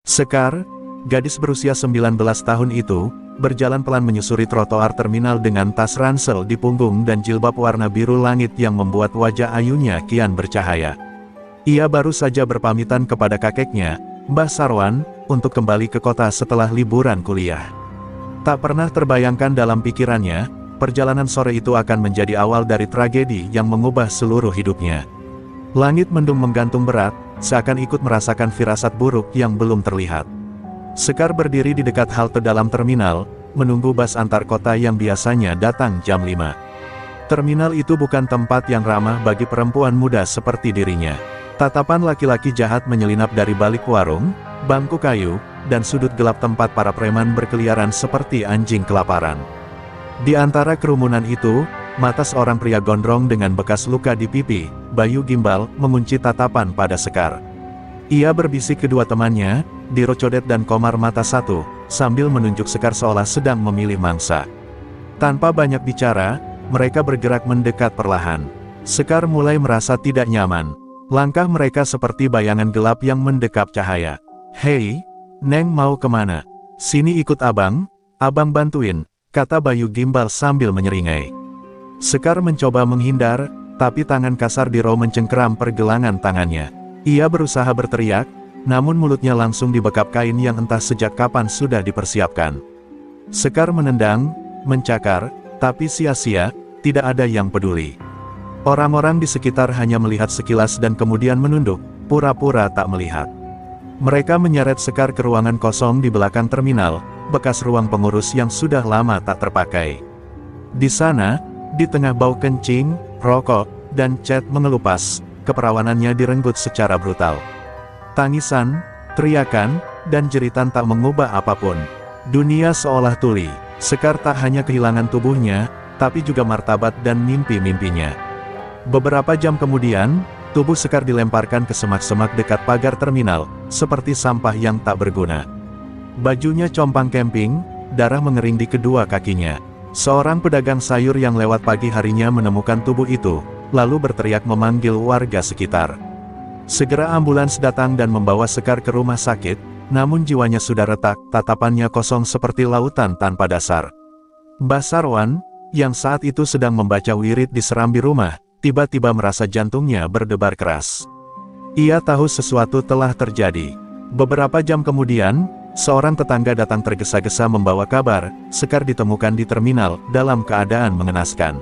Sekar, gadis berusia 19 tahun itu, berjalan pelan menyusuri trotoar terminal dengan tas ransel di punggung dan jilbab warna biru langit yang membuat wajah ayunya kian bercahaya. Ia baru saja berpamitan kepada kakeknya, Mbah Sarwan, untuk kembali ke kota setelah liburan kuliah. Tak pernah terbayangkan dalam pikirannya, perjalanan sore itu akan menjadi awal dari tragedi yang mengubah seluruh hidupnya. Langit mendung menggantung berat, seakan ikut merasakan firasat buruk yang belum terlihat. Sekar berdiri di dekat halte dalam terminal, menunggu bus antar kota yang biasanya datang jam 5. Terminal itu bukan tempat yang ramah bagi perempuan muda seperti dirinya. Tatapan laki-laki jahat menyelinap dari balik warung, bangku kayu, dan sudut gelap tempat para preman berkeliaran seperti anjing kelaparan. Di antara kerumunan itu, mata seorang pria gondrong dengan bekas luka di pipi, Bayu Gimbal, mengunci tatapan pada Sekar. Ia berbisik kedua temannya, Diro Codet dan Komar Mata Satu, sambil menunjuk Sekar seolah sedang memilih mangsa. Tanpa banyak bicara, mereka bergerak mendekat perlahan. Sekar mulai merasa tidak nyaman. Langkah mereka seperti bayangan gelap yang mendekap cahaya. "Hei, Neng mau kemana? Sini ikut abang bantuin," kata Bayu Gimbal sambil menyeringai. Sekar mencoba menghindar, tapi tangan kasar Diro mencengkeram pergelangan tangannya. Ia berusaha berteriak, namun mulutnya langsung dibekap kain yang entah sejak kapan sudah dipersiapkan. Sekar menendang, mencakar, tapi sia-sia, tidak ada yang peduli. Orang-orang di sekitar hanya melihat sekilas dan kemudian menunduk, pura-pura tak melihat. Mereka menyeret Sekar ke ruangan kosong di belakang terminal, bekas ruang pengurus yang sudah lama tak terpakai. Di sana, di tengah bau kencing, rokok, dan cat mengelupas, keperawanannya direnggut secara brutal. Tangisan, teriakan, dan jeritan tak mengubah apapun. Dunia seolah tuli. Sekar tak hanya kehilangan tubuhnya, tapi juga martabat dan mimpi-mimpinya. Beberapa jam kemudian, tubuh Sekar dilemparkan ke semak-semak dekat pagar terminal, seperti sampah yang tak berguna. Bajunya compang camping, darah mengering di kedua kakinya. Seorang pedagang sayur yang lewat pagi harinya menemukan tubuh itu, lalu berteriak memanggil warga sekitar. Segera ambulans datang dan membawa Sekar ke rumah sakit, namun jiwanya sudah retak, tatapannya kosong seperti lautan tanpa dasar. Mbah Sarwan, yang saat itu sedang membaca wirid di serambi rumah, tiba-tiba merasa jantungnya berdebar keras. Ia tahu sesuatu telah terjadi. Beberapa jam kemudian, seorang tetangga datang tergesa-gesa membawa kabar, Sekar ditemukan di terminal, dalam keadaan mengenaskan.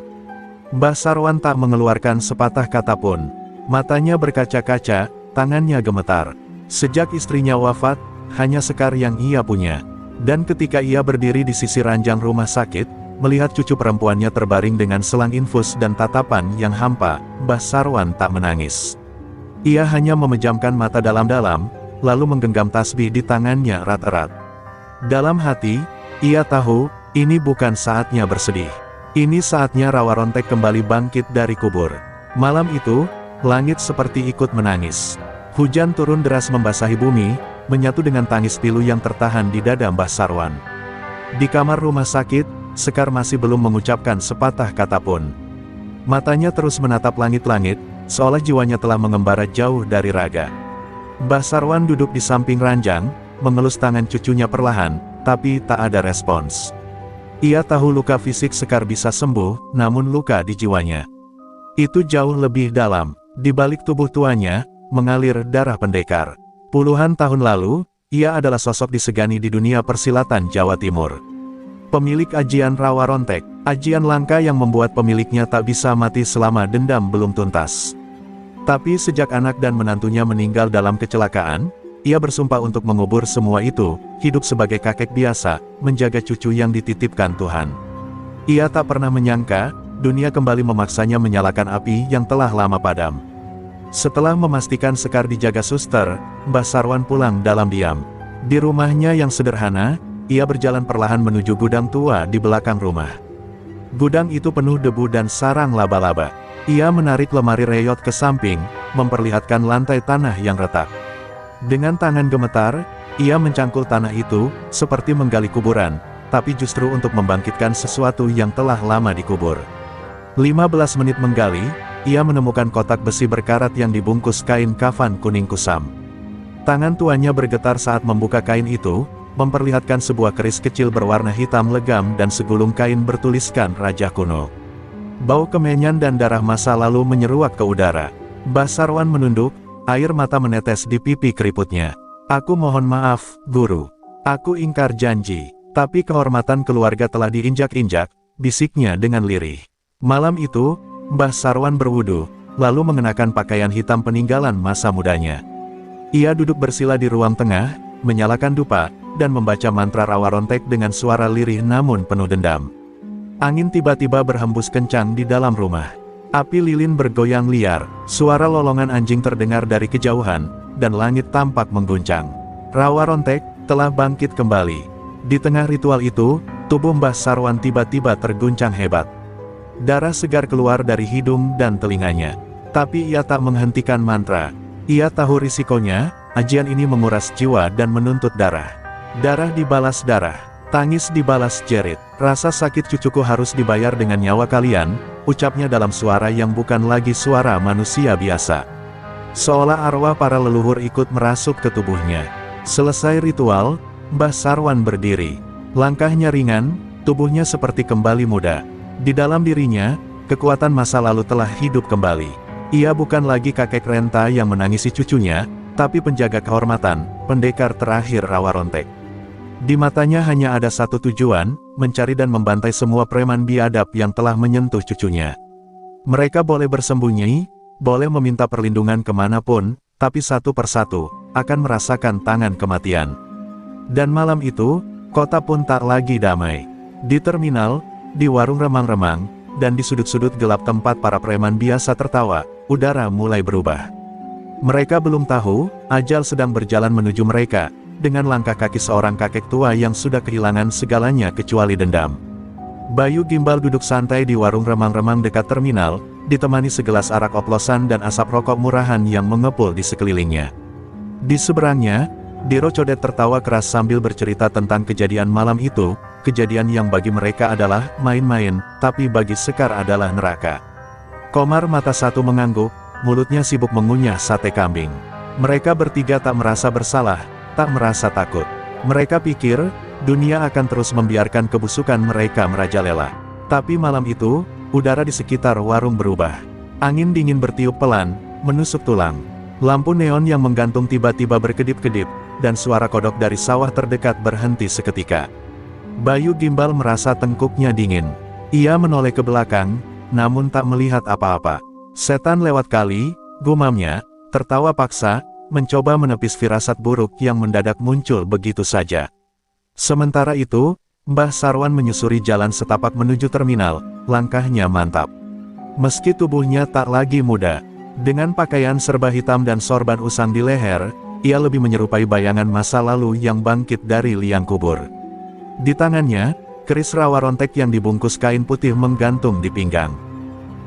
Mbah Sarwan tak mengeluarkan sepatah kata pun. Matanya berkaca-kaca, tangannya gemetar. Sejak istrinya wafat, hanya Sekar yang ia punya. Dan ketika ia berdiri di sisi ranjang rumah sakit, melihat cucu perempuannya terbaring dengan selang infus dan tatapan yang hampa, Mbah Sarwan tak menangis. Ia hanya memejamkan mata dalam-dalam, lalu menggenggam tasbih di tangannya erat-erat. Dalam hati, ia tahu, ini bukan saatnya bersedih. Ini saatnya Rawa Rontek kembali bangkit dari kubur. Malam itu, langit seperti ikut menangis. Hujan turun deras membasahi bumi, menyatu dengan tangis pilu yang tertahan di dada Mbah Sarwan. Di kamar rumah sakit, Sekar masih belum mengucapkan sepatah kata pun. Matanya terus menatap langit-langit, seolah jiwanya telah mengembara jauh dari raga. Mbah Sarwan duduk di samping ranjang, mengelus tangan cucunya perlahan, tapi tak ada respons. Ia tahu luka fisik Sekar bisa sembuh, namun luka di jiwanya itu jauh lebih dalam. Di balik tubuh tuanya, mengalir darah pendekar. Puluhan tahun lalu, ia adalah sosok disegani di dunia persilatan Jawa Timur. Pemilik ajian Rawa Rontek, ajian langka yang membuat pemiliknya tak bisa mati selama dendam belum tuntas. Tapi sejak anak dan menantunya meninggal dalam kecelakaan, ia bersumpah untuk mengubur semua itu, hidup sebagai kakek biasa, menjaga cucu yang dititipkan Tuhan. Ia tak pernah menyangka, dunia kembali memaksanya menyalakan api yang telah lama padam. Setelah memastikan Sekar dijaga suster, Mbah Sarwan pulang dalam diam. Di rumahnya yang sederhana, ia berjalan perlahan menuju gudang tua di belakang rumah. Gudang itu penuh debu dan sarang laba-laba. Ia menarik lemari reyot ke samping, memperlihatkan lantai tanah yang retak. Dengan tangan gemetar, ia mencangkul tanah itu, seperti menggali kuburan, tapi justru untuk membangkitkan sesuatu yang telah lama dikubur. 15 menit menggali, ia menemukan kotak besi berkarat yang dibungkus kain kafan kuning kusam. Tangan tuannya bergetar saat membuka kain itu, memperlihatkan sebuah keris kecil berwarna hitam legam dan segulung kain bertuliskan Raja Kuno. Bau kemenyan dan darah masa lalu menyeruak ke udara. Mbah Sarwan menunduk, air mata menetes di pipi keriputnya. Aku mohon maaf, Guru. Aku ingkar janji. Tapi kehormatan keluarga telah diinjak-injak, bisiknya dengan lirih. Malam itu, Mbah Sarwan berwudu, lalu mengenakan pakaian hitam peninggalan masa mudanya. Ia duduk bersila di ruang tengah, menyalakan dupa, dan membaca mantra rawa rontek dengan suara lirih namun penuh dendam. Angin tiba-tiba berhembus kencang di dalam rumah. Api lilin bergoyang liar, suara lolongan anjing terdengar dari kejauhan, dan langit tampak mengguncang. Rawa rontek telah bangkit kembali. Di tengah ritual itu, tubuh Mbah Sarwan tiba-tiba terguncang hebat. Darah segar keluar dari hidung dan telinganya. Tapi ia tak menghentikan mantra. Ia tahu risikonya, ajian ini menguras jiwa dan menuntut darah. Darah dibalas darah, tangis dibalas jerit. Rasa sakit cucuku harus dibayar dengan nyawa kalian, ucapnya dalam suara yang bukan lagi suara manusia biasa. Seolah arwah para leluhur ikut merasuk ke tubuhnya. Selesai ritual, Mbah Sarwan berdiri. Langkahnya ringan, tubuhnya seperti kembali muda. Di dalam dirinya, kekuatan masa lalu telah hidup kembali. Ia bukan lagi kakek renta yang menangisi cucunya, tapi penjaga kehormatan, pendekar terakhir rawa rontek. Di matanya hanya ada satu tujuan, mencari dan membantai semua preman biadab yang telah menyentuh cucunya. Mereka boleh bersembunyi, boleh meminta perlindungan kemanapun, tapi satu persatu, akan merasakan tangan kematian. Dan malam itu, kota pun tak lagi damai. Di terminal, di warung remang-remang, dan di sudut-sudut gelap tempat para preman biasa tertawa, udara mulai berubah. Mereka belum tahu, ajal sedang berjalan menuju mereka, dengan langkah kaki seorang kakek tua yang sudah kehilangan segalanya kecuali dendam. Bayu Gimbal duduk santai di warung remang-remang dekat terminal, ditemani segelas arak oplosan dan asap rokok murahan yang mengepul di sekelilingnya. Di seberangnya, Diro Codet tertawa keras sambil bercerita tentang kejadian malam itu, kejadian yang bagi mereka adalah main-main, tapi bagi Sekar adalah neraka. Komar mata satu mengangguk, mulutnya sibuk mengunyah sate kambing. Mereka bertiga tak merasa bersalah, tak merasa takut. Mereka pikir, dunia akan terus membiarkan kebusukan mereka merajalela. Tapi malam itu, udara di sekitar warung berubah. Angin dingin bertiup pelan, menusuk tulang. Lampu neon yang menggantung tiba-tiba berkedip-kedip, dan suara kodok dari sawah terdekat berhenti seketika. Bayu Gimbal merasa tengkuknya dingin. Ia menoleh ke belakang, namun tak melihat apa-apa. Setan lewat kali, gumamnya, tertawa paksa, mencoba menepis firasat buruk yang mendadak muncul begitu saja. Sementara itu, Mbah Sarwan menyusuri jalan setapak menuju terminal, langkahnya mantap. Meski tubuhnya tak lagi muda, dengan pakaian serba hitam dan sorban usang di leher, ia lebih menyerupai bayangan masa lalu yang bangkit dari liang kubur. Di tangannya, keris rawa rontek yang dibungkus kain putih menggantung di pinggang.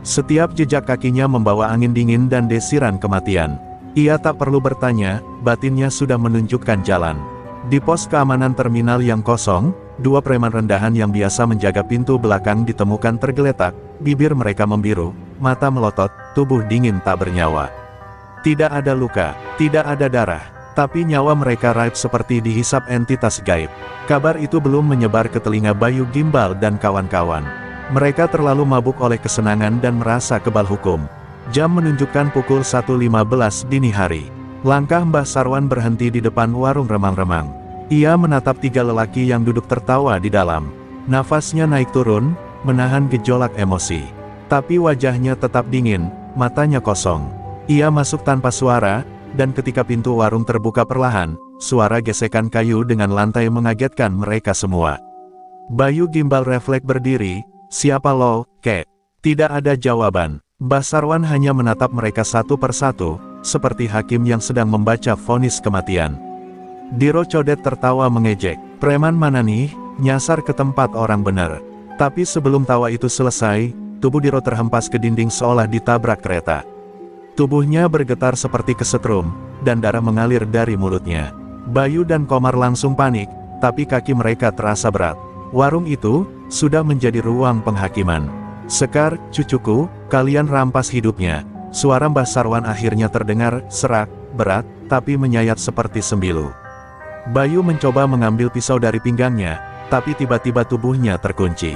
Setiap jejak kakinya membawa angin dingin dan desiran kematian. Ia tak perlu bertanya, batinnya sudah menunjukkan jalan. Di pos keamanan terminal yang kosong, dua preman rendahan yang biasa menjaga pintu belakang ditemukan tergeletak, bibir mereka membiru, mata melotot, tubuh dingin tak bernyawa. Tidak ada luka, tidak ada darah, tapi nyawa mereka raib seperti dihisap entitas gaib. Kabar itu belum menyebar ke telinga Bayu Gimbal dan kawan-kawan. Mereka terlalu mabuk oleh kesenangan dan merasa kebal hukum. Jam menunjukkan pukul 1.15 dini hari. Langkah Mbah Sarwan berhenti di depan warung remang-remang. Ia menatap tiga lelaki yang duduk tertawa di dalam. Nafasnya naik turun, menahan gejolak emosi. Tapi wajahnya tetap dingin, matanya kosong. Ia masuk tanpa suara, dan ketika pintu warung terbuka perlahan, suara gesekan kayu dengan lantai mengagetkan mereka semua. Bayu Gimbal refleks berdiri, "Siapa lo, kek?" Tidak ada jawaban. Mbah Sarwan hanya menatap mereka satu persatu, seperti hakim yang sedang membaca vonis kematian. Diro Codet tertawa mengejek. "Preman mana nih, nyasar ke tempat orang benar." Tapi sebelum tawa itu selesai, tubuh Diro terhempas ke dinding seolah ditabrak kereta. Tubuhnya bergetar seperti kesetrum, dan darah mengalir dari mulutnya. Bayu dan Komar langsung panik, tapi kaki mereka terasa berat. Warung itu sudah menjadi ruang penghakiman. "Sekar, cucuku, kalian rampas hidupnya." Suara Mbah Sarwan akhirnya terdengar, serak, berat, tapi menyayat seperti sembilu. Bayu mencoba mengambil pisau dari pinggangnya, tapi tiba-tiba tubuhnya terkunci.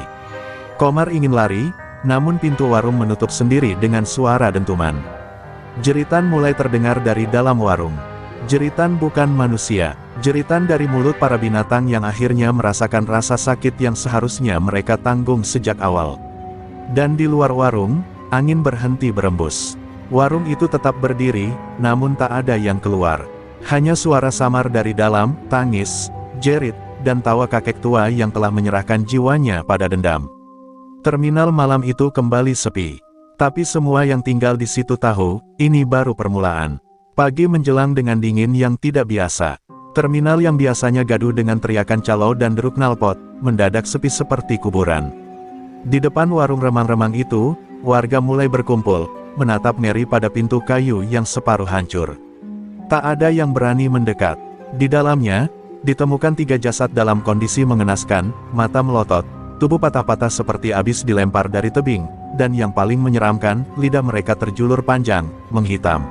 Komar ingin lari, namun pintu warung menutup sendiri dengan suara dentuman. Jeritan mulai terdengar dari dalam warung. Jeritan bukan manusia, jeritan dari mulut para binatang yang akhirnya merasakan rasa sakit yang seharusnya mereka tanggung sejak awal. Dan di luar warung, angin berhenti berembus. Warung itu tetap berdiri, namun tak ada yang keluar. Hanya suara samar dari dalam, tangis, jerit, dan tawa kakek tua yang telah menyerahkan jiwanya pada dendam. Terminal malam itu kembali sepi. Tapi semua yang tinggal di situ tahu, ini baru permulaan. Pagi menjelang dengan dingin yang tidak biasa. Terminal yang biasanya gaduh dengan teriakan calo dan deruk knalpot, mendadak sepi seperti kuburan. Di depan warung remang-remang itu, warga mulai berkumpul, menatap ngeri pada pintu kayu yang separuh hancur. Tak ada yang berani mendekat. Di dalamnya, ditemukan 3 jasad dalam kondisi mengenaskan, mata melotot, tubuh patah-patah seperti habis dilempar dari tebing, dan yang paling menyeramkan, lidah mereka terjulur panjang, menghitam.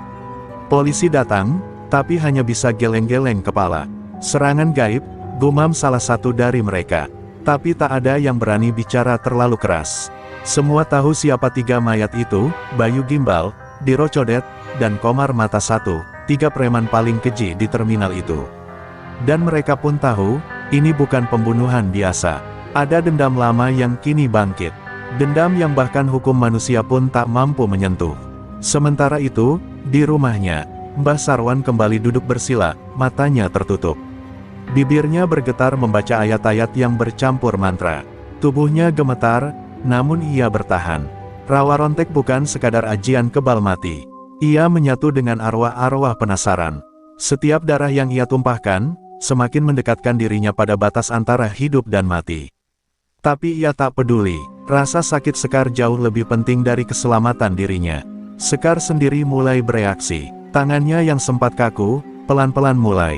Polisi datang, tapi hanya bisa geleng-geleng kepala. Serangan gaib, gumam salah satu dari mereka. Tapi tak ada yang berani bicara terlalu keras. Semua tahu siapa 3 mayat itu, Bayu Gimbal, Diro Codet, dan Komar Mata Satu, 3 preman paling keji di terminal itu. Dan mereka pun tahu, ini bukan pembunuhan biasa. Ada dendam lama yang kini bangkit. Dendam yang bahkan hukum manusia pun tak mampu menyentuh. Sementara itu, di rumahnya, Mbah Sarwan kembali duduk bersila, matanya tertutup. Bibirnya bergetar membaca ayat-ayat yang bercampur mantra. Tubuhnya gemetar, namun ia bertahan. Rawa Rontek bukan sekadar ajian kebal mati. Ia menyatu dengan arwah-arwah penasaran. Setiap darah yang ia tumpahkan, semakin mendekatkan dirinya pada batas antara hidup dan mati. Tapi ia tak peduli, rasa sakit Sekar jauh lebih penting dari keselamatan dirinya. Sekar sendiri mulai bereaksi. Tangannya yang sempat kaku, pelan-pelan mulai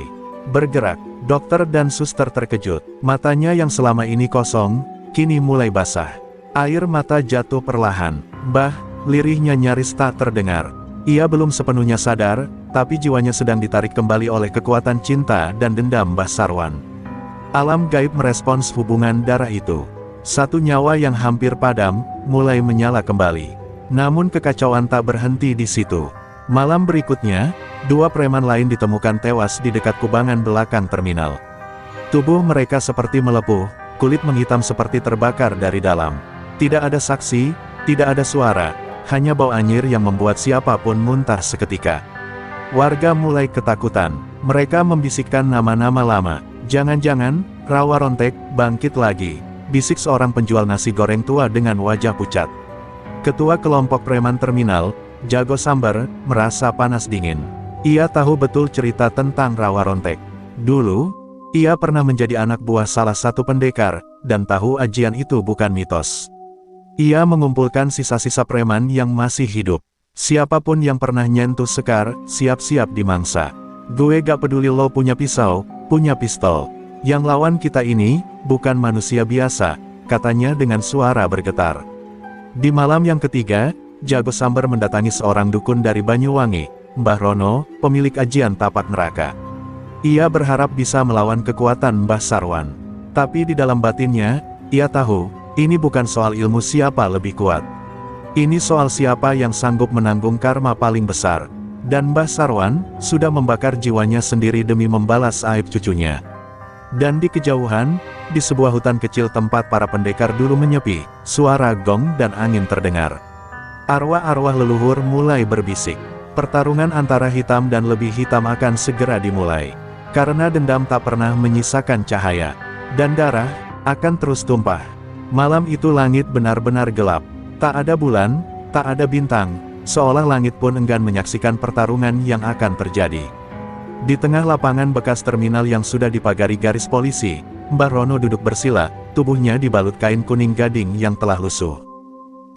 bergerak. Dokter dan suster terkejut. Matanya yang selama ini kosong, kini mulai basah. Air mata jatuh perlahan. Mbah, lirihnya nyaris tak terdengar. Ia belum sepenuhnya sadar, tapi jiwanya sedang ditarik kembali oleh kekuatan cinta dan dendam Mbah Sarwan. Alam gaib merespons hubungan darah itu. Satu nyawa yang hampir padam, mulai menyala kembali. Namun kekacauan tak berhenti di situ. Malam berikutnya, 2 preman lain ditemukan tewas di dekat kubangan belakang terminal. Tubuh mereka seperti melepuh, kulit menghitam seperti terbakar dari dalam. Tidak ada saksi, tidak ada suara, hanya bau anyir yang membuat siapapun muntah seketika. Warga mulai ketakutan. Mereka membisikkan nama-nama lama. Jangan-jangan, Rawa Rontek bangkit lagi, bisik seorang penjual nasi goreng tua dengan wajah pucat. Ketua kelompok preman terminal, Jago Sambar, merasa panas dingin. Ia tahu betul cerita tentang Rawa Rontek. Dulu, ia pernah menjadi anak buah salah satu pendekar, dan tahu ajian itu bukan mitos. Ia mengumpulkan sisa-sisa preman yang masih hidup. Siapapun yang pernah nyentuh Sekar, siap-siap dimangsa. Gue gak peduli lo punya pisau, punya pistol. Yang lawan kita ini, bukan manusia biasa, katanya dengan suara bergetar. Di malam yang ketiga, Jago Sambar mendatangi seorang dukun dari Banyuwangi, Mbah Rono, pemilik ajian tapak neraka. Ia berharap bisa melawan kekuatan Mbah Sarwan. Tapi di dalam batinnya, ia tahu, ini bukan soal ilmu siapa lebih kuat. Ini soal siapa yang sanggup menanggung karma paling besar. Dan Mbah Sarwan, sudah membakar jiwanya sendiri demi membalas aib cucunya. Dan di kejauhan, di sebuah hutan kecil tempat para pendekar dulu menyepi, suara gong dan angin terdengar. Arwah-arwah leluhur mulai berbisik. Pertarungan antara hitam dan lebih hitam akan segera dimulai. Karena dendam tak pernah menyisakan cahaya. Dan darah, akan terus tumpah. Malam itu langit benar-benar gelap. Tak ada bulan, tak ada bintang, seolah langit pun enggan menyaksikan pertarungan yang akan terjadi. Di tengah lapangan bekas terminal yang sudah dipagari garis polisi, Mbah Rono duduk bersila, tubuhnya dibalut kain kuning gading yang telah lusuh.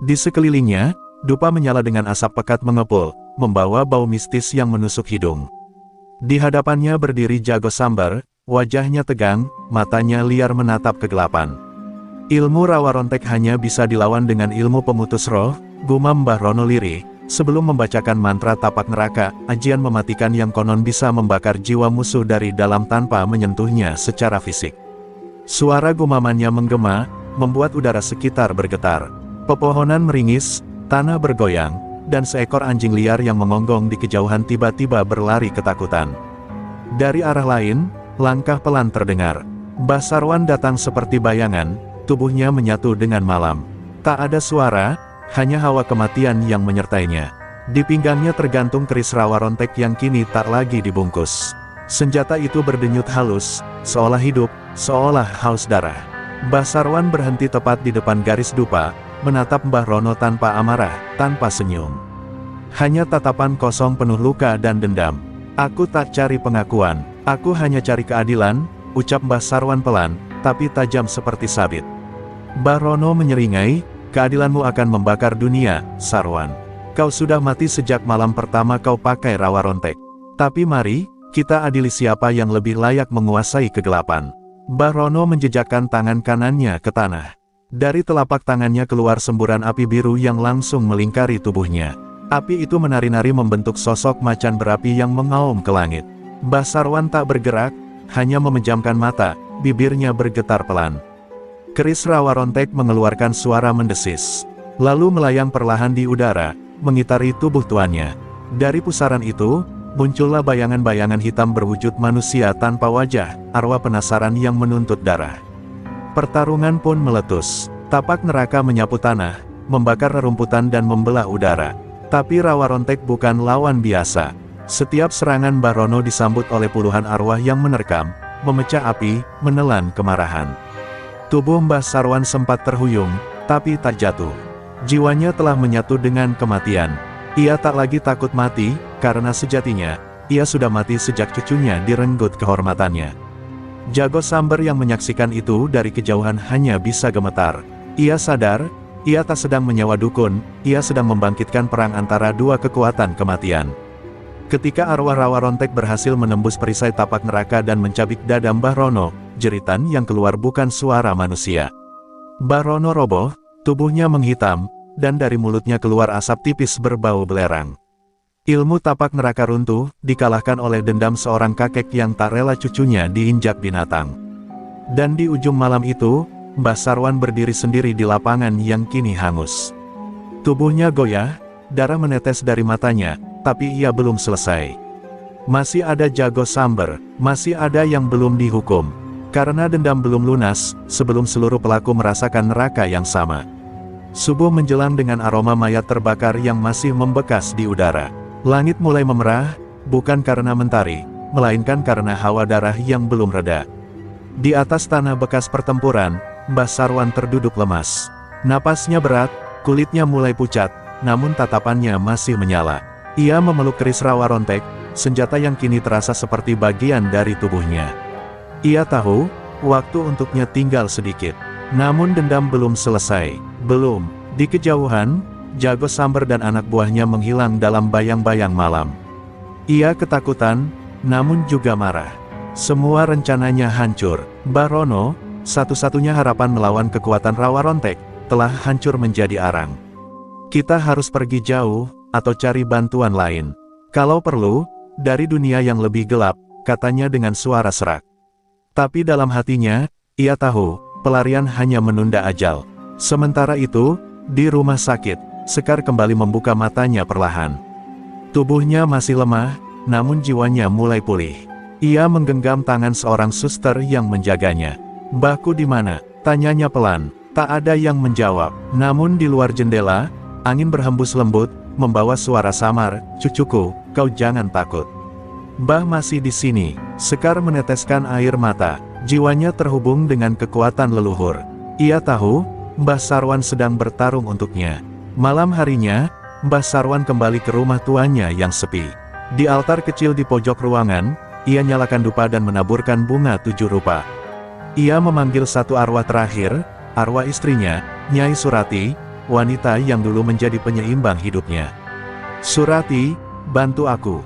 Di sekelilingnya, dupa menyala dengan asap pekat mengepul, membawa bau mistis yang menusuk hidung. Di hadapannya berdiri Jago Sambar, wajahnya tegang, matanya liar menatap kegelapan. Ilmu Rawa Rontek hanya bisa dilawan dengan ilmu pemutus roh, gumam Mbah Rono lirih, Sebelum membacakan mantra tapak neraka, ajian mematikan yang konon bisa membakar jiwa musuh dari dalam tanpa menyentuhnya secara fisik. Suara gumamannya menggema, membuat udara sekitar bergetar. Pepohonan meringis, tanah bergoyang, dan seekor anjing liar yang mengonggong di kejauhan tiba-tiba berlari ketakutan. Dari arah lain, langkah pelan terdengar. Mbah Sarwan datang seperti bayangan, tubuhnya menyatu dengan malam. Tak ada suara, hanya hawa kematian yang menyertainya. Di pinggangnya tergantung keris rawa rontek yang kini tak lagi dibungkus. Senjata itu berdenyut halus, seolah hidup, seolah haus darah. Mbah Sarwan berhenti tepat di depan garis dupa, menatap Mbah Rono tanpa amarah, tanpa senyum. Hanya tatapan kosong penuh luka dan dendam. "Aku tak cari pengakuan, aku hanya cari keadilan," ucap Mbah Sarwan pelan, tapi tajam seperti sabit. Mbah Rono menyeringai, "Keadilanmu akan membakar dunia, Sarwan. Kau sudah mati sejak malam pertama kau pakai rawa rontek. Tapi mari, kita adili siapa yang lebih layak menguasai kegelapan." Mbah Rono menjejakkan tangan kanannya ke tanah. Dari telapak tangannya keluar semburan api biru yang langsung melingkari tubuhnya. Api itu menari-nari membentuk sosok macan berapi yang mengaum ke langit. Mbah Sarwan tak bergerak, hanya memejamkan mata, bibirnya bergetar pelan. Keris rawa rontek mengeluarkan suara mendesis, lalu melayang perlahan di udara, mengitari tubuh tuannya. Dari pusaran itu, muncullah bayangan-bayangan hitam berwujud manusia tanpa wajah, arwah penasaran yang menuntut darah. Pertarungan pun meletus. Tapak neraka menyapu tanah, membakar rerumputan dan membelah udara. Tapi rawa rontek bukan lawan biasa. Setiap serangan Mbah Rono disambut oleh puluhan arwah yang menerkam, memecah api, menelan kemarahan. Tubuh Mbah Sarwan sempat terhuyung, tapi tak jatuh. Jiwanya telah menyatu dengan kematian. Ia tak lagi takut mati, karena sejatinya, ia sudah mati sejak cucunya direnggut kehormatannya. Jago Samber yang menyaksikan itu dari kejauhan hanya bisa gemetar. Ia sadar, ia tak sedang menyewa dukun, ia sedang membangkitkan perang antara dua kekuatan kematian. Ketika arwah rawa rontek berhasil menembus perisai tapak neraka dan mencabik dada Mbah Rono, jeritan yang keluar bukan suara manusia. Mbah Rono roboh, tubuhnya menghitam, dan dari mulutnya keluar asap tipis berbau belerang. Ilmu tapak neraka runtuh, dikalahkan oleh dendam seorang kakek yang tak rela cucunya diinjak binatang. Dan di ujung malam itu, Mbah Sarwan berdiri sendiri di lapangan yang kini hangus. Tubuhnya goyah, darah menetes dari matanya, tapi ia belum selesai. Masih ada Jago Samber, masih ada yang belum dihukum. Karena dendam belum lunas, sebelum seluruh pelaku merasakan neraka yang sama. Subuh menjelang dengan aroma mayat terbakar yang masih membekas di udara. Langit mulai memerah, bukan karena mentari, melainkan karena hawa darah yang belum reda. Di atas tanah bekas pertempuran, Mbah Sarwan terduduk lemas. Napasnya berat, kulitnya mulai pucat, namun tatapannya masih menyala. Ia memeluk keris rawa rontek, senjata yang kini terasa seperti bagian dari tubuhnya. Ia tahu, waktu untuknya tinggal sedikit. Namun dendam belum selesai. Belum. Di kejauhan, Jago Samber dan anak buahnya menghilang dalam bayang-bayang malam. Ia ketakutan, namun juga marah. Semua rencananya hancur. Mbah Rono, satu-satunya harapan melawan kekuatan rawa rontek, telah hancur menjadi arang. Kita harus pergi jauh, atau cari bantuan lain. Kalau perlu, dari dunia yang lebih gelap, katanya dengan suara serak. Tapi dalam hatinya, ia tahu, pelarian hanya menunda ajal. Sementara itu, di rumah sakit, Sekar kembali membuka matanya perlahan. Tubuhnya masih lemah, namun jiwanya mulai pulih. Ia menggenggam tangan seorang suster yang menjaganya. "Mbahku di mana?" tanyanya pelan. Tak ada yang menjawab. Namun di luar jendela, angin berhembus lembut, membawa suara samar, "Cucuku, kau jangan takut. Mbah masih di sini." Sekar meneteskan air mata. Jiwanya terhubung dengan kekuatan leluhur. Ia tahu, Mbah Sarwan sedang bertarung untuknya. Malam harinya, Mbah Sarwan kembali ke rumah tuanya yang sepi. Di altar kecil di pojok ruangan, ia nyalakan dupa dan menaburkan bunga 7 rupa. Ia memanggil satu arwah terakhir, arwah istrinya, Nyai Surati, wanita yang dulu menjadi penyeimbang hidupnya. "Surati, bantu aku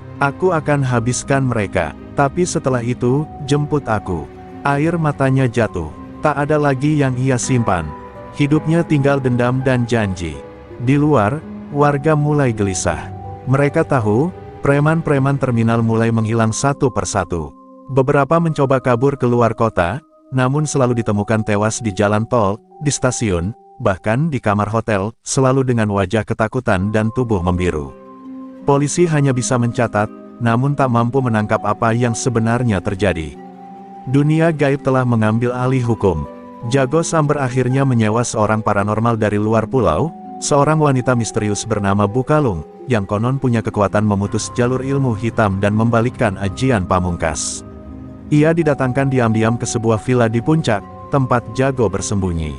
akan habiskan mereka. Tapi setelah itu, jemput aku." Air matanya jatuh. Tak ada lagi yang ia simpan. Hidupnya tinggal dendam dan janji. Di luar, Warga mulai gelisah. Mereka tahu, preman-preman terminal mulai menghilang satu persatu. Beberapa mencoba kabur keluar kota, namun selalu ditemukan tewas di jalan tol, di stasiun, bahkan di kamar hotel, selalu dengan wajah ketakutan dan tubuh membiru. Polisi hanya bisa mencatat, namun tak mampu menangkap apa yang sebenarnya terjadi. Dunia gaib telah mengambil alih hukum. Jago Samber akhirnya menyewa seorang paranormal dari luar pulau, seorang wanita misterius bernama Bukalung, yang konon punya kekuatan memutus jalur ilmu hitam dan membalikkan ajian pamungkas. Ia didatangkan diam-diam ke sebuah villa di puncak, tempat Jago bersembunyi.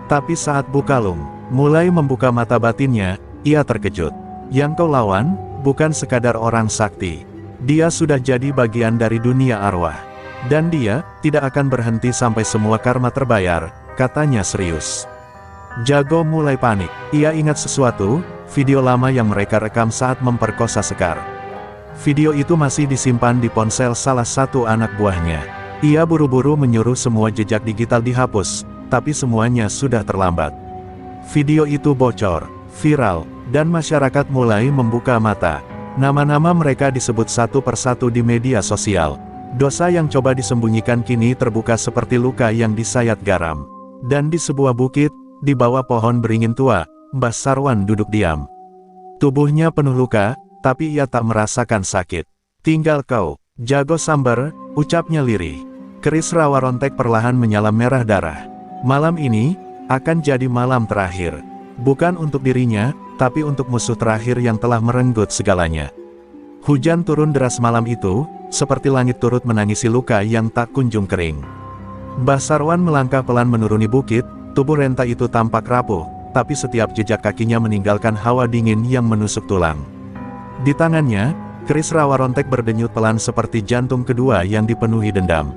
Tapi saat Bukalung mulai membuka mata batinnya, ia terkejut. Yang kau lawan, bukan sekadar orang sakti. Dia sudah jadi bagian dari dunia arwah. Dan dia tidak akan berhenti sampai semua karma terbayar, katanya serius. Jago mulai panik. Ia ingat sesuatu, video lama yang mereka rekam saat memperkosa Sekar. Video itu masih disimpan di ponsel salah satu anak buahnya. Ia buru-buru menyuruh semua jejak digital dihapus, tapi semuanya sudah terlambat. Video itu bocor, viral, dan masyarakat mulai membuka mata. Nama-nama mereka disebut satu persatu di media sosial. Dosa yang coba disembunyikan kini terbuka seperti luka yang disayat garam. Dan di sebuah bukit, di bawah pohon beringin tua, Mbah Sarwan duduk diam. Tubuhnya penuh luka, tapi ia tak merasakan sakit. Tinggal kau, Jago Samber, ucapnya lirih. Keris rawa rontek perlahan menyala merah darah. Malam ini, akan jadi malam terakhir. Bukan untuk dirinya, tapi untuk musuh terakhir yang telah merenggut segalanya. Hujan turun deras malam itu, seperti langit turut menangisi luka yang tak kunjung kering. Mbah Sarwan melangkah pelan menuruni bukit, tubuh renta itu tampak rapuh, tapi setiap jejak kakinya meninggalkan hawa dingin yang menusuk tulang. Di tangannya, keris rawa rontek berdenyut pelan seperti jantung kedua yang dipenuhi dendam.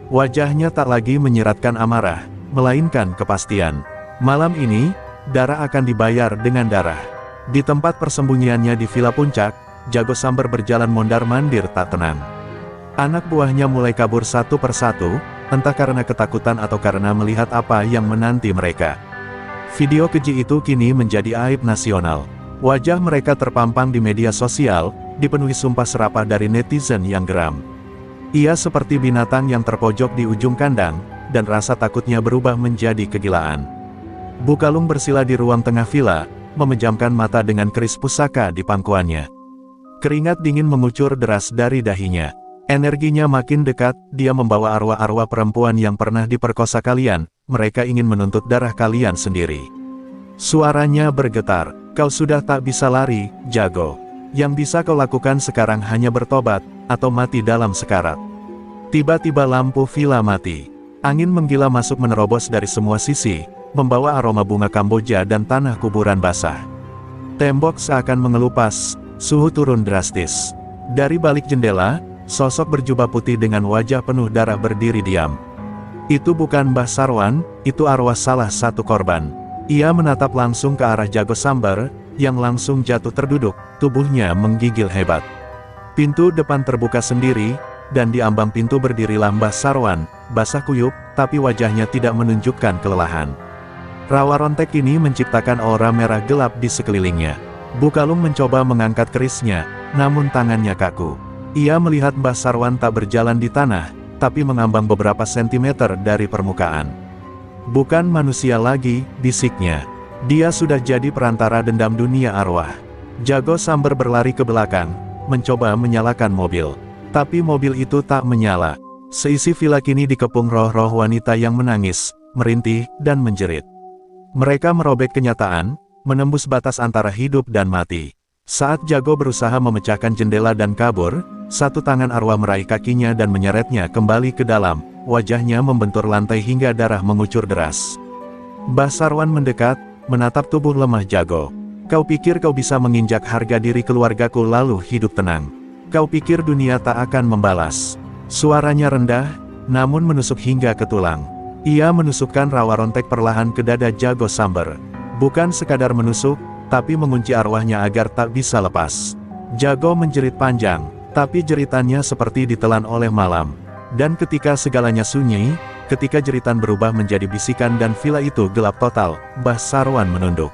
Wajahnya tak lagi menyiratkan amarah, melainkan kepastian. Malam ini, darah akan dibayar dengan darah. Di tempat persembunyiannya di Villa Puncak, Jago Samber berjalan mondar-mandir tak tenang. Anak buahnya mulai kabur satu persatu, entah karena ketakutan atau karena melihat apa yang menanti mereka. Video keji itu kini menjadi aib nasional. Wajah mereka terpampang di media sosial, dipenuhi sumpah serapah dari netizen yang geram. Ia seperti binatang yang terpojok di ujung kandang, dan rasa takutnya berubah menjadi kegilaan. Bukalung bersila di ruang tengah villa, memejamkan mata dengan keris pusaka di pangkuannya. Keringat dingin mengucur deras dari dahinya. Energinya makin dekat, dia membawa arwah-arwah perempuan yang pernah diperkosa kalian, mereka ingin menuntut darah kalian sendiri. Suaranya bergetar, kau sudah tak bisa lari, Jago. Yang bisa kau lakukan sekarang hanya bertobat, atau mati dalam sekarat. Tiba-tiba lampu villa mati. Angin menggila masuk menerobos dari semua sisi, membawa aroma bunga Kamboja dan tanah kuburan basah. Tembok seakan mengelupas, suhu turun drastis. Dari balik jendela, sosok berjubah putih dengan wajah penuh darah berdiri diam. Itu bukan Mbah Sarwan, itu arwah salah satu korban. Ia menatap langsung ke arah Jago Samber, yang langsung jatuh terduduk, tubuhnya menggigil hebat. Pintu depan terbuka sendiri, dan di ambang pintu berdirilah Mbah Sarwan, basah kuyup, tapi wajahnya tidak menunjukkan kelelahan. Rawa rontek ini menciptakan aura merah gelap di sekelilingnya. Bukalung mencoba mengangkat kerisnya, namun tangannya kaku. Ia melihat Mbah Sarwan tak berjalan di tanah, tapi mengambang beberapa sentimeter dari permukaan. Bukan manusia lagi, bisiknya. Dia sudah jadi perantara dendam dunia arwah. Jago Samber berlari ke belakang, mencoba menyalakan mobil. Tapi mobil itu tak menyala. Seisi villa kini dikepung roh-roh wanita yang menangis, merintih, dan menjerit. Mereka merobek kenyataan, menembus batas antara hidup dan mati. Saat Jago berusaha memecahkan jendela dan kabur, satu tangan arwah meraih kakinya dan menyeretnya kembali ke dalam, wajahnya membentur lantai hingga darah mengucur deras. Mbah Sarwan mendekat, menatap tubuh lemah Jago. Kau pikir kau bisa menginjak harga diri keluargaku lalu hidup tenang? Kau pikir dunia tak akan membalas? Suaranya rendah, namun menusuk hingga ke tulang. Ia menusukkan rawa rontek perlahan ke dada Jago Samber. Bukan sekadar menusuk, tapi mengunci arwahnya agar tak bisa lepas. Jago menjerit panjang, tapi jeritannya seperti ditelan oleh malam. Dan ketika segalanya sunyi, ketika jeritan berubah menjadi bisikan dan villa itu gelap total, Mbah Sarwan menunduk.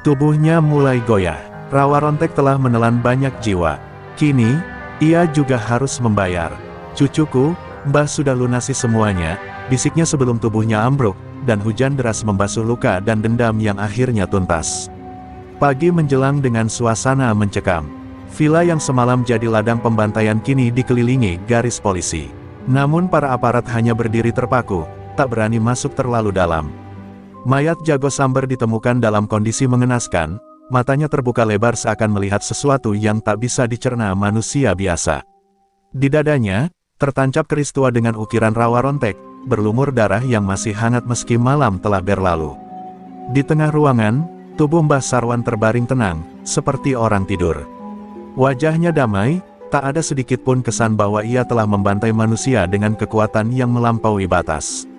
Tubuhnya mulai goyah. Rawa Rontek telah menelan banyak jiwa. Kini, ia juga harus membayar. "Cucuku, Mbah sudah lunasi semuanya," bisiknya sebelum tubuhnya ambruk, dan hujan deras membasuh luka dan dendam yang akhirnya tuntas. Pagi menjelang dengan suasana mencekam. Villa yang semalam jadi ladang pembantaian kini dikelilingi garis polisi. Namun para aparat hanya berdiri terpaku, tak berani masuk terlalu dalam. Mayat Jago Samber ditemukan dalam kondisi mengenaskan, matanya terbuka lebar seakan melihat sesuatu yang tak bisa dicerna manusia biasa. Di dadanya, tertancap keris tua dengan ukiran rawa rontek, berlumur darah yang masih hangat meski malam telah berlalu. Di tengah ruangan, tubuh Mbah Sarwan terbaring tenang, seperti orang tidur. Wajahnya damai, tak ada sedikit pun kesan bahwa ia telah membantai manusia dengan kekuatan yang melampaui batas.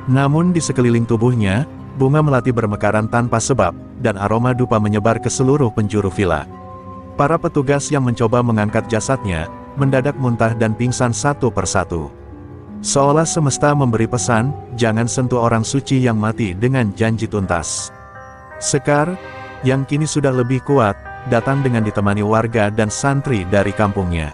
Namun di sekeliling tubuhnya, bunga melati bermekaran tanpa sebab, dan aroma dupa menyebar ke seluruh penjuru villa. Para petugas yang mencoba mengangkat jasadnya, mendadak muntah dan pingsan satu persatu. Seolah semesta memberi pesan, jangan sentuh orang suci yang mati dengan janji tuntas. Sekar, yang kini sudah lebih kuat, datang dengan ditemani warga dan santri dari kampungnya.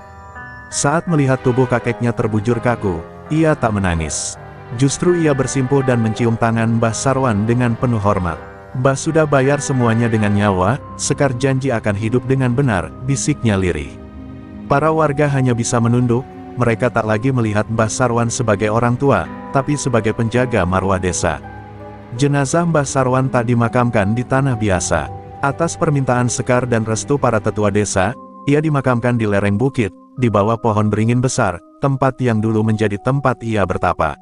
Saat melihat tubuh kakeknya terbujur kaku, ia tak menangis. Justru ia bersimpuh dan mencium tangan Mbah Sarwan dengan penuh hormat. "Mbah sudah bayar semuanya dengan nyawa, Sekar janji akan hidup dengan benar," bisiknya lirih. Para warga hanya bisa menunduk, mereka tak lagi melihat Mbah Sarwan sebagai orang tua, tapi sebagai penjaga marwah desa. Jenazah Mbah Sarwan tak dimakamkan di tanah biasa. Atas permintaan Sekar dan restu para tetua desa, ia dimakamkan di lereng bukit, di bawah pohon beringin besar, tempat yang dulu menjadi tempat ia bertapa.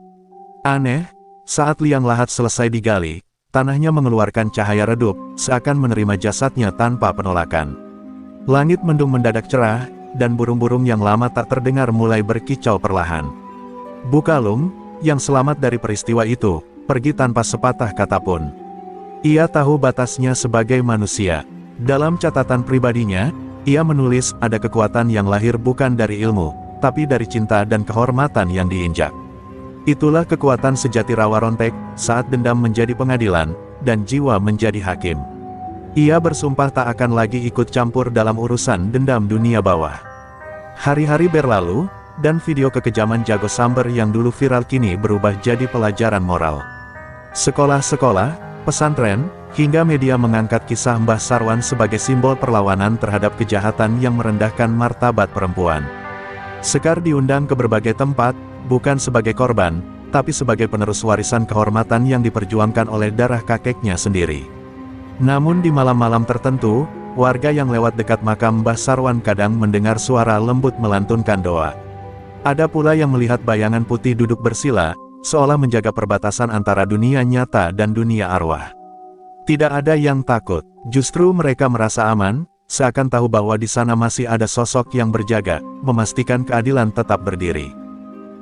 Aneh, saat liang lahat selesai digali, tanahnya mengeluarkan cahaya redup, seakan menerima jasadnya tanpa penolakan. Langit mendung mendadak cerah, dan burung-burung yang lama tak terdengar mulai berkicau perlahan. Bukalum, yang selamat dari peristiwa itu, pergi tanpa sepatah kata pun. Ia tahu batasnya sebagai manusia. Dalam catatan pribadinya, ia menulis ada kekuatan yang lahir bukan dari ilmu, tapi dari cinta dan kehormatan yang diinjak. Itulah kekuatan sejati rawa rontek, saat dendam menjadi pengadilan, dan jiwa menjadi hakim. Ia bersumpah tak akan lagi ikut campur dalam urusan dendam dunia bawah. Hari-hari berlalu, dan video kekejaman Jago Samber yang dulu viral kini berubah jadi pelajaran moral. Sekolah-sekolah, pesantren, hingga media mengangkat kisah Mbah Sarwan sebagai simbol perlawanan terhadap kejahatan yang merendahkan martabat perempuan. Sekar diundang ke berbagai tempat, bukan sebagai korban, tapi sebagai penerus warisan kehormatan yang diperjuangkan oleh darah kakeknya sendiri. Namun di malam-malam tertentu, warga yang lewat dekat makam Mbah Sarwan kadang mendengar suara lembut melantunkan doa. Ada pula yang melihat bayangan putih duduk bersila, seolah menjaga perbatasan antara dunia nyata dan dunia arwah. Tidak ada yang takut, justru mereka merasa aman, seakan tahu bahwa di sana masih ada sosok yang berjaga, memastikan keadilan tetap berdiri.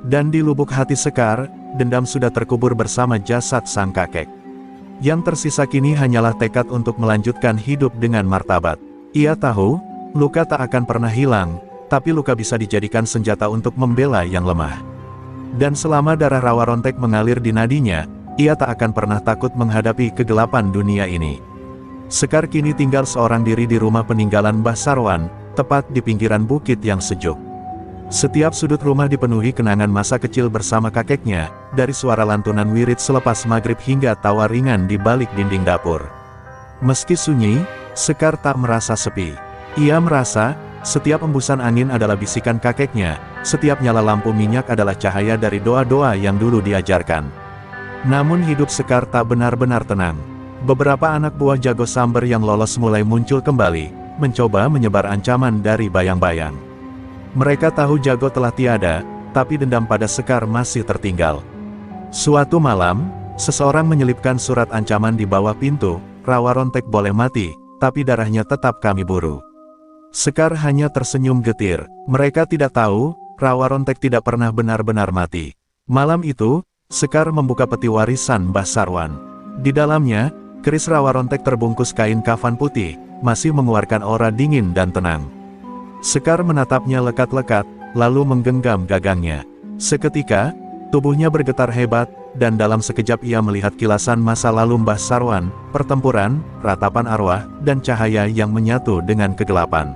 Dan di lubuk hati Sekar, dendam sudah terkubur bersama jasad sang kakek. Yang tersisa kini hanyalah tekad untuk melanjutkan hidup dengan martabat. Ia tahu, luka tak akan pernah hilang, tapi luka bisa dijadikan senjata untuk membela yang lemah. Dan selama darah rawa rontek mengalir di nadinya, ia tak akan pernah takut menghadapi kegelapan dunia ini. Sekar kini tinggal seorang diri di rumah peninggalan Mbah Sarwan, tepat di pinggiran bukit yang sejuk. Setiap sudut rumah dipenuhi kenangan masa kecil bersama kakeknya, dari suara lantunan wirid selepas maghrib hingga tawa ringan di balik dinding dapur. Meski sunyi, Sekar tak merasa sepi. Ia merasa, setiap embusan angin adalah bisikan kakeknya, setiap nyala lampu minyak adalah cahaya dari doa-doa yang dulu diajarkan. Namun hidup Sekar tak benar-benar tenang. Beberapa anak buah Jago Samber yang lolos mulai muncul kembali, mencoba menyebar ancaman dari bayang-bayang. Mereka tahu Jago telah tiada, tapi dendam pada Sekar masih tertinggal. Suatu malam, seseorang menyelipkan surat ancaman di bawah pintu, "Rawa rontek boleh mati, tapi darahnya tetap kami buru." Sekar hanya tersenyum getir. Mereka tidak tahu, rawa rontek tidak pernah benar-benar mati. Malam itu, Sekar membuka peti warisan Mbah Sarwan. Di dalamnya, keris rawa rontek terbungkus kain kafan putih, masih mengeluarkan aura dingin dan tenang. Sekar menatapnya lekat-lekat, lalu menggenggam gagangnya. Seketika, Tubuhnya bergetar hebat, dan dalam sekejap ia melihat kilasan masa lalu Mbah Sarwan, pertempuran, ratapan arwah, dan cahaya yang menyatu dengan kegelapan.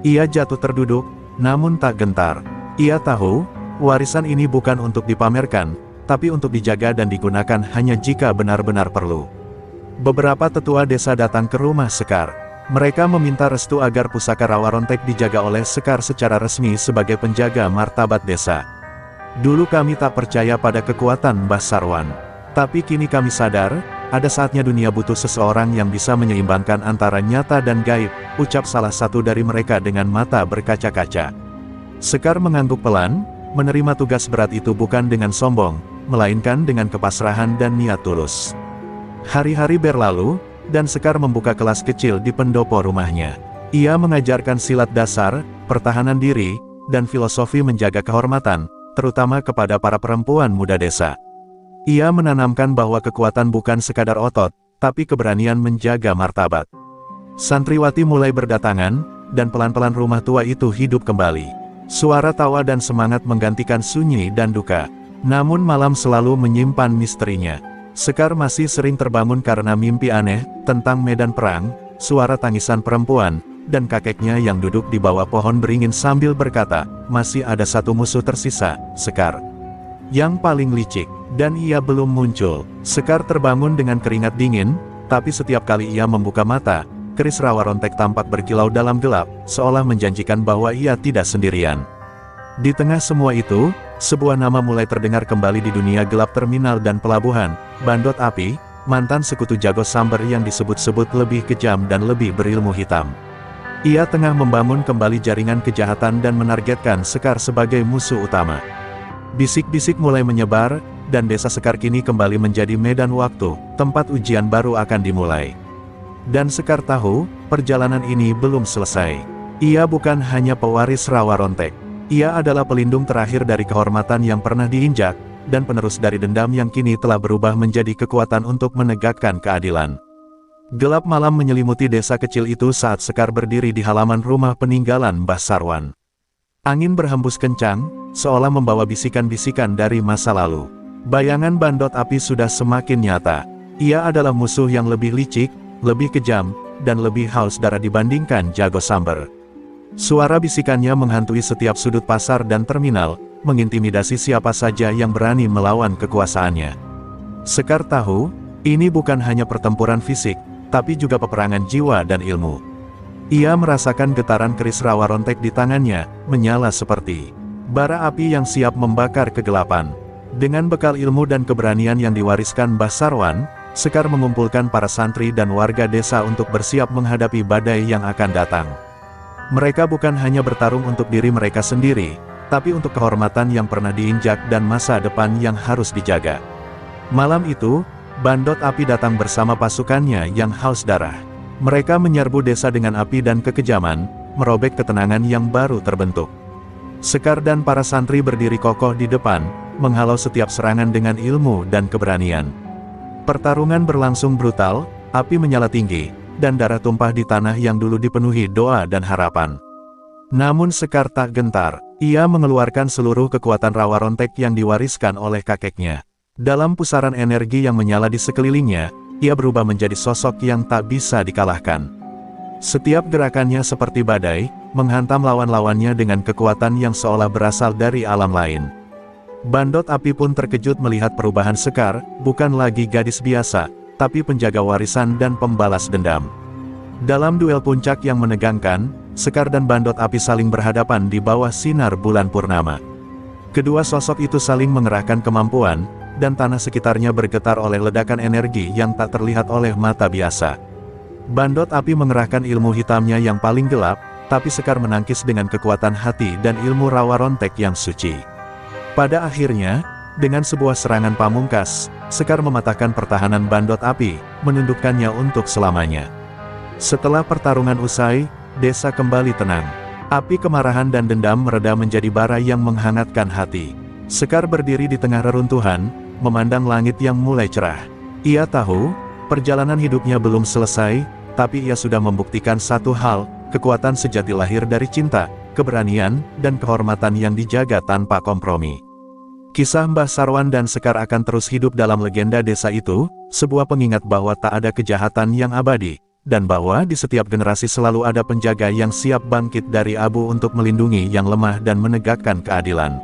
Ia jatuh terduduk, namun tak gentar. Ia tahu, warisan ini bukan untuk dipamerkan, tapi untuk dijaga dan digunakan hanya jika benar-benar perlu. Beberapa tetua desa datang ke rumah Sekar. Mereka meminta restu agar pusaka Rawa Rontek dijaga oleh Sekar secara resmi sebagai penjaga martabat desa. Dulu kami tak percaya pada kekuatan Mbah Sarwan. Tapi kini kami sadar, ada saatnya dunia butuh seseorang yang bisa menyeimbangkan antara nyata dan gaib, ucap salah satu dari mereka dengan mata berkaca-kaca. Sekar mengangguk pelan, menerima tugas berat itu bukan dengan sombong, melainkan dengan kepasrahan dan niat tulus. Hari-hari berlalu, dan Sekar membuka kelas kecil di pendopo rumahnya. Ia mengajarkan silat dasar, pertahanan diri, dan filosofi menjaga kehormatan, terutama kepada para perempuan muda desa. Ia menanamkan bahwa kekuatan bukan sekadar otot, tapi keberanian menjaga martabat. Santriwati mulai berdatangan, dan pelan-pelan rumah tua itu hidup kembali. Suara tawa dan semangat menggantikan sunyi dan duka. Namun malam selalu menyimpan misterinya. Sekar masih sering terbangun karena mimpi aneh, tentang medan perang, suara tangisan perempuan, dan kakeknya yang duduk di bawah pohon beringin sambil berkata, masih ada satu musuh tersisa, Sekar. Yang paling licik, dan ia belum muncul. Sekar terbangun dengan keringat dingin, tapi setiap kali ia membuka mata, keris Rawa Rontek tampak berkilau dalam gelap, seolah menjanjikan bahwa ia tidak sendirian. Di tengah semua itu, sebuah nama mulai terdengar kembali di dunia gelap terminal dan pelabuhan, Bandot Api, mantan sekutu jago samber yang disebut-sebut lebih kejam dan lebih berilmu hitam. Ia tengah membangun kembali jaringan kejahatan dan menargetkan Sekar sebagai musuh utama. Bisik-bisik mulai menyebar, dan desa Sekar kini kembali menjadi medan waktu, tempat ujian baru akan dimulai. Dan Sekar tahu, perjalanan ini belum selesai. Ia bukan hanya pewaris Rawa Rontek. Ia adalah pelindung terakhir dari kehormatan yang pernah diinjak, dan penerus dari dendam yang kini telah berubah menjadi kekuatan untuk menegakkan keadilan. Gelap malam menyelimuti desa kecil itu saat Sekar berdiri di halaman rumah peninggalan Mbah Sarwan. Angin berhembus kencang, seolah membawa bisikan-bisikan dari masa lalu. Bayangan Bandot Api sudah semakin nyata. Ia adalah musuh yang lebih licik, lebih kejam, dan lebih haus darah dibandingkan jago samber. Suara bisikannya menghantui setiap sudut pasar dan terminal, mengintimidasi siapa saja yang berani melawan kekuasaannya. Sekar tahu, ini bukan hanya pertempuran fisik, tapi juga peperangan jiwa dan ilmu. Ia merasakan getaran keris Rawa Rontek di tangannya, menyala seperti bara api yang siap membakar kegelapan. Dengan bekal ilmu dan keberanian yang diwariskan Mbah Sarwan, Sekar mengumpulkan para santri dan warga desa untuk bersiap menghadapi badai yang akan datang. Mereka bukan hanya bertarung untuk diri mereka sendiri, tapi untuk kehormatan yang pernah diinjak dan masa depan yang harus dijaga. Malam itu, Bandot Api datang bersama pasukannya yang haus darah. Mereka menyerbu desa dengan api dan kekejaman, merobek ketenangan yang baru terbentuk. Sekar dan para santri berdiri kokoh di depan, menghalau setiap serangan dengan ilmu dan keberanian. Pertarungan berlangsung brutal, api menyala tinggi, dan darah tumpah di tanah yang dulu dipenuhi doa dan harapan. Namun Sekar tak gentar, ia mengeluarkan seluruh kekuatan Rawa Rontek yang diwariskan oleh kakeknya. Dalam pusaran energi yang menyala di sekelilingnya, ia berubah menjadi sosok yang tak bisa dikalahkan. Setiap gerakannya seperti badai, menghantam lawan-lawannya dengan kekuatan yang seolah berasal dari alam lain. Bandot Api pun terkejut melihat perubahan Sekar, bukan lagi gadis biasa, tapi penjaga warisan dan pembalas dendam. Dalam duel puncak yang menegangkan, Sekar dan Bandot Api saling berhadapan di bawah sinar bulan purnama. Kedua sosok itu saling mengerahkan kemampuan, dan tanah sekitarnya bergetar oleh ledakan energi yang tak terlihat oleh mata biasa. Bandot Api mengerahkan ilmu hitamnya yang paling gelap, tapi Sekar menangkis dengan kekuatan hati dan ilmu Rawa Rontek yang suci. Pada akhirnya, dengan sebuah serangan pamungkas, Sekar mematahkan pertahanan Bandot Api, menundukkannya untuk selamanya. Setelah pertarungan usai, desa kembali tenang. Api kemarahan dan dendam mereda menjadi bara yang menghangatkan hati. Sekar berdiri di tengah reruntuhan, memandang langit yang mulai cerah. Ia tahu, perjalanan hidupnya belum selesai, tapi ia sudah membuktikan satu hal, kekuatan sejati lahir dari cinta, keberanian, dan kehormatan yang dijaga tanpa kompromi. Kisah Mbah Sarwan dan Sekar akan terus hidup dalam legenda desa itu, sebuah pengingat bahwa tak ada kejahatan yang abadi, dan bahwa di setiap generasi selalu ada penjaga yang siap bangkit dari abu untuk melindungi yang lemah dan menegakkan keadilan.